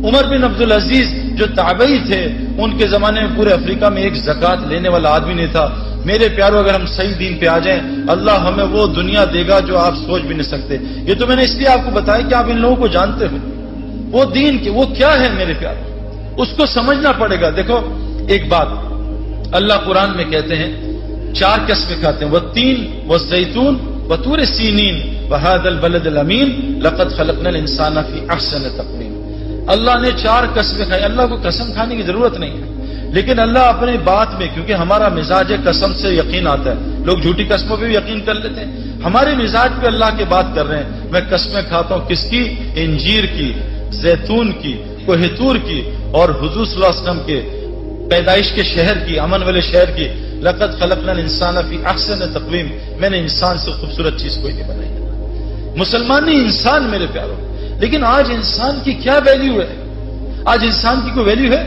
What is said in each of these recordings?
عمر بن عبدالعزیز جو تابعی تھے، ان کے زمانے میں پورے افریقہ میں ایک زکوٰۃ لینے والا آدمی نہیں تھا۔ میرے پیارو، اگر ہم صحیح دین پہ آ جائیں، اللہ ہمیں وہ دنیا دے گا جو آپ سوچ بھی نہیں سکتے۔ یہ تو میں نے اس لیے آپ کو بتایا کہ آپ ان لوگوں کو جانتے ہو، وہ دین کے وہ کیا ہے میرے پیارو، اس کو سمجھنا پڑے گا۔ دیکھو ایک بات اللہ قرآن میں کہتے ہیں، 4 قسمیں کھاتے ہیں، والتین والزیتون وطور سینین وہذا البلد الامین لقد خلقنا الانسان فی احسن تقویم۔ اللہ نے 4 قسمیں کھائی۔ اللہ کو قسم کھانے کی ضرورت نہیں ہے، لیکن اللہ اپنے بات میں، کیونکہ ہمارا مزاج ہے قسم سے یقین آتا ہے، لوگ جھوٹی قسموں پہ بھی یقین کر لیتے ہیں، ہمارے مزاج پہ اللہ کی بات کر رہے ہیں۔ میں قسمیں کھاتا ہوں، کس کی؟ انجیر کی، زیتون کی، کوہ طور کی، اور حضور صلی اللہ علیہ وسلم کے پیدائش کے شہر کی، امن والے شہر کی۔ لقد خلقنا الانسان فی احسن تقویم، میں نے انسان سے خوبصورت چیز کوئی نہیں بنائی۔ مسلمان نہیں، انسان میرے پیاروں۔ لیکن آج انسان کی کیا ویلیو ہے؟ آج انسان کی کوئی ویلیو ہے؟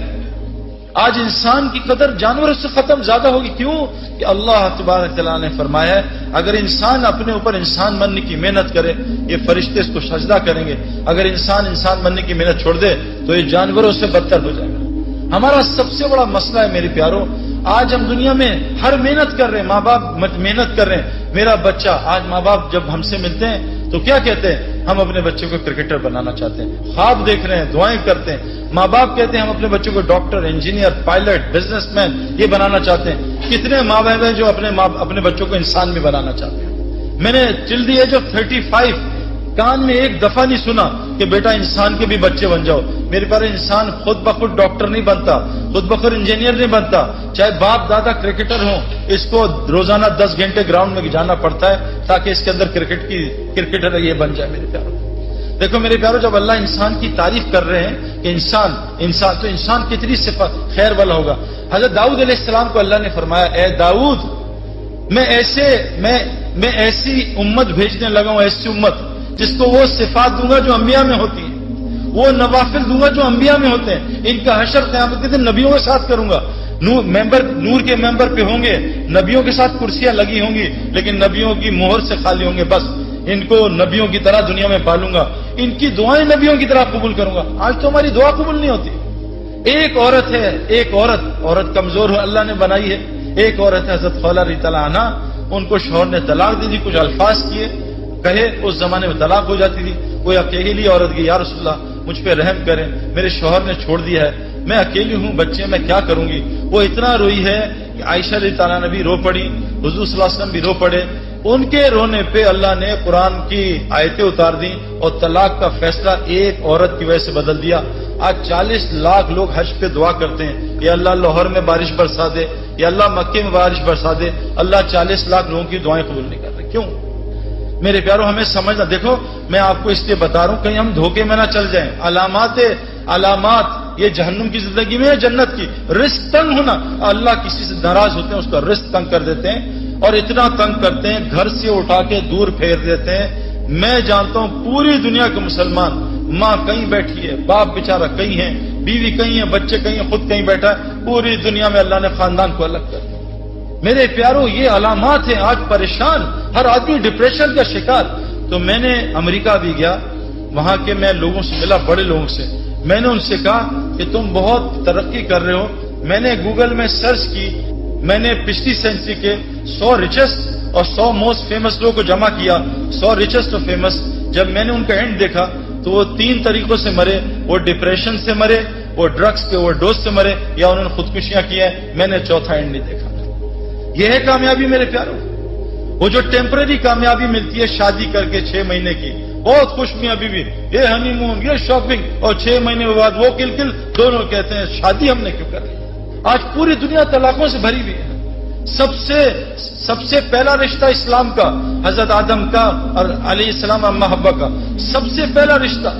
آج انسان کی قدر جانوروں سے ختم زیادہ ہوگی۔ کیوں؟ کہ اللہ تبارک تعالیٰ نے فرمایا ہے اگر انسان اپنے اوپر انسان بننے کی محنت کرے، یہ فرشتے اس کو سجدہ کریں گے۔ اگر انسان بننے کی محنت چھوڑ دے تو یہ جانوروں سے بدتر ہو جائے گا۔ ہمارا سب سے بڑا مسئلہ ہے میرے پیاروں، آج ہم دنیا میں ہر محنت کر رہے ہیں، ماں باپ محنت کر رہے ہیں۔ میرا بچہ، آج ماں باپ جب ہم سے ملتے ہیں تو کیا کہتے ہیں؟ ہم اپنے بچے کو کرکٹر بنانا چاہتے ہیں، خواب دیکھ رہے ہیں، دعائیں کرتے ہیں۔ ماں باپ کہتے ہیں ہم اپنے بچوں کو doctor, engineer, pilot, business man یہ بنانا چاہتے ہیں۔ کتنے ماں باپ ہیں جو اپنے بچوں کو انسان بھی بنانا چاہتے ہیں۔ میں نے ٹل دی ایج آف 35 کان میں ایک دفعہ نہیں سنا کہ بیٹا انسان کے بھی بچے بن جاؤ۔ میرے پیارے، انسان خود بخود ڈاکٹر نہیں بنتا، خود بخود انجینئر نہیں بنتا، چاہے باپ دادا کرکٹر ہوں، اس کو روزانہ 10 گھنٹے گراؤنڈ میں جانا پڑتا ہے تاکہ اس کے اندر کرکٹر یہ بن جائے میرے پیاروں۔ دیکھو میرے پیاروں، جب اللہ انسان کی تعریف کر رہے ہیں کہ انسان تو انسان کتنی صفت خیر والا ہوگا۔ حضرت داؤد علیہ السلام کو اللہ نے فرمایا، اے داؤد، میں ایسی امت بھیجنے لگا ہوں، ایسی امت جس کو وہ صفات دوں گا جو انبیاء میں ہوتی ہیں، وہ نوافل دوں گا جو انبیاء میں ہوتے ہیں۔ ان کا حشر قیامت کے دن نبیوں کے ساتھ کروں گا، نور کے ممبر پہ ہوں گے، نبیوں کے ساتھ کرسیاں لگی ہوں گی، لیکن نبیوں کی مہر سے خالی ہوں گے، بس ان کو نبیوں کی طرح دنیا میں پالوں گا، ان کی دعائیں نبیوں کی طرح قبول کروں گا۔ آج تو ہماری دعا قبول نہیں ہوتی۔ ایک عورت ہے، ایک عورت کمزور ہو اللہ نے بنائی ہے، ایک عورت ہے حضرت خولہ رضی اللہ عنہا، ان کو شوہر نے طلاق دی تھی، کچھ الفاظ کیے کہے، اس زمانے میں طلاق ہو جاتی تھی۔ کوئی اکیلی عورت کی، یا رسول اللہ مجھ پہ رحم کریں، میرے شوہر نے چھوڑ دیا ہے، میں اکیلی ہوں، بچے میں کیا کروں گی؟ وہ اتنا روئی ہے کہ عائشہ رضی اللہ عنہا بھی رو پڑی، حضور صلی اللہ علیہ وسلم بھی رو پڑے۔ ان کے رونے پہ اللہ نے قرآن کی آیتیں اتار دیں اور طلاق کا فیصلہ ایک عورت کی وجہ سے بدل دیا۔ آج 40 لاکھ لوگ حج پہ دعا کرتے ہیں، یا اللہ لاہور میں بارش برسا دے، یا اللہ مکے میں بارش برسا دے۔ اللہ 40 لاکھ لوگوں کی دعائیں قبول نہیں کر رہے۔ کیوں؟ میرے پیاروں، ہمیں سمجھنا، دیکھو میں آپ کو اس لیے بتا رہا ہوں کہیں ہم دھوکے میں نہ چل جائیں۔ علامات یہ جہنم کی زندگی میں ہے، جنت کی۔ رزق تنگ ہونا، اللہ کسی سے ناراض ہوتے ہیں، اس کا رزق تنگ کر دیتے ہیں، اور اتنا تنگ کرتے ہیں گھر سے اٹھا کے دور پھیر دیتے ہیں۔ میں جانتا ہوں پوری دنیا کے مسلمان، ماں کہیں بیٹھی ہے، باپ بیچارہ کہیں ہے، بیوی کہیں ہے، بچے کہیں ہیں، خود کہیں بیٹھا ہے، پوری دنیا میں اللہ نے خاندان کو الگ کر دیا۔ میرے پیاروں، یہ علامات ہیں۔ آج پریشان، ہر آدمی ڈپریشن کا شکار۔ تو میں نے امریکہ بھی گیا، وہاں کے میں لوگوں سے ملا، بڑے لوگوں سے، میں نے ان سے کہا کہ تم بہت ترقی کر رہے ہو۔ میں نے گوگل میں سرچ کی، میں نے پچھلی سینچری کے 100 ریچسٹ اور 100 موسٹ فیمس لوگوں کو جمع کیا، 100 ریچسٹ اور فیمس۔ جب میں نے ان کا اینڈ دیکھا تو وہ 3 طریقوں سے مرے، وہ ڈپریشن سے مرے، وہ ڈرگس کے اوور ڈوز سے مرے، یا انہوں نے خودکشیاں کی ہیں۔ میں نے چوتھا اینڈ نہیں دیکھا۔ یہ ہے کامیابی میرے پیاروں۔ وہ جو ٹیمپرری کامیابی ملتی ہے شادی کر کے 6 مہینے کی، بہت خوش میں ابھی بھی، یہ ہنی مون، یہ شاپنگ، اور 6 مہینے کے بعد وہ کل دونوں کہتے ہیں شادی ہم نے کیوں کر لی؟ آج پوری دنیا طلاقوں سے بھری ہوئی ہے۔ سب سے پہلا رشتہ اسلام کا حضرت آدم کا اور علیہ السلام اما حوا کا سب سے پہلا رشتہ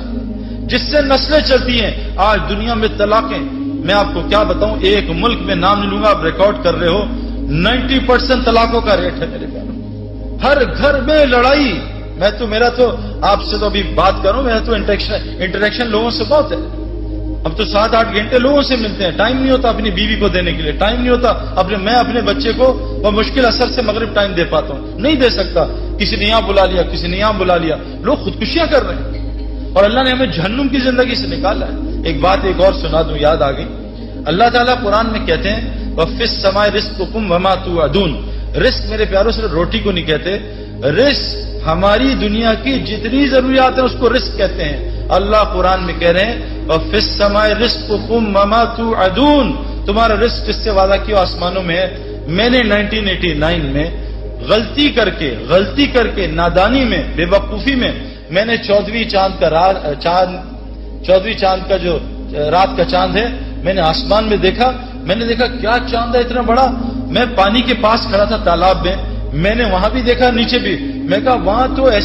جس سے نسلیں چلتی ہیں۔ آج دنیا میں طلاقیں، میں آپ کو کیا بتاؤں، ایک ملک میں نام نہیں لوں گا، آپ ریکارڈ کر رہے ہو، 90% طلاقوں کا ریٹ ہے میرے پیاروں۔ ہر گھر میں لڑائی۔ میرا تو آپ سے تو ابھی بات کروں، میرا تو انٹریکشن لوگوں سے بہت ہے۔ اب تو 7-8 گھنٹے لوگوں سے ملتے ہیں، ٹائم نہیں ہوتا اپنی بیوی کو دینے کے لیے، ٹائم نہیں ہوتا میں اپنے بچے کو وہ مشکل اثر سے مغرب ٹائم دے پاتا ہوں، نہیں دے سکتا۔ کسی نے یہاں بلا لیا، کسی نے یہاں بلا لیا، لوگ خودکشیاں کر رہے ہیں، اور اللہ نے ہمیں جہنم کی زندگی سے نکالا ہے۔ ایک بات ایک اور سنا دوں، یاد آ گئی. اللہ تعالیٰ قرآن میں کہتے ہیں وَفِي السَّمَاءِ رِزْقُكُمْ وَمَا تُوعَدُونَ. رزق میرے پیاروں صرف روٹی کو نہیں کہتے، رزق ہماری دنیا کی جتنی ضروریات ہیں اس کو رزق کہتے ہیں. اللہ قرآن میں کہہ رہے ہیں وَفِي السَّمَاءِ رِزْقُكُمْ وَمَا تُوعَدُونَ. تمہارا رزق جس سے وعدہ کیا آسمانوں میں ہے. میں نے 1989 میں غلطی کر کے نادانی میں، بے وقوفی میں، میں نے 14ویں چاند کا جو رات کا چاند ہے میں نے آسمان میں دیکھا. میں نے دیکھا کیا چاند ہے اتنا بڑا. میں پانی کے پاس کھڑا تھا تالاب میں نے وہاں بھی دیکھا نیچے بھی. میں کہا وہاں تو ایسے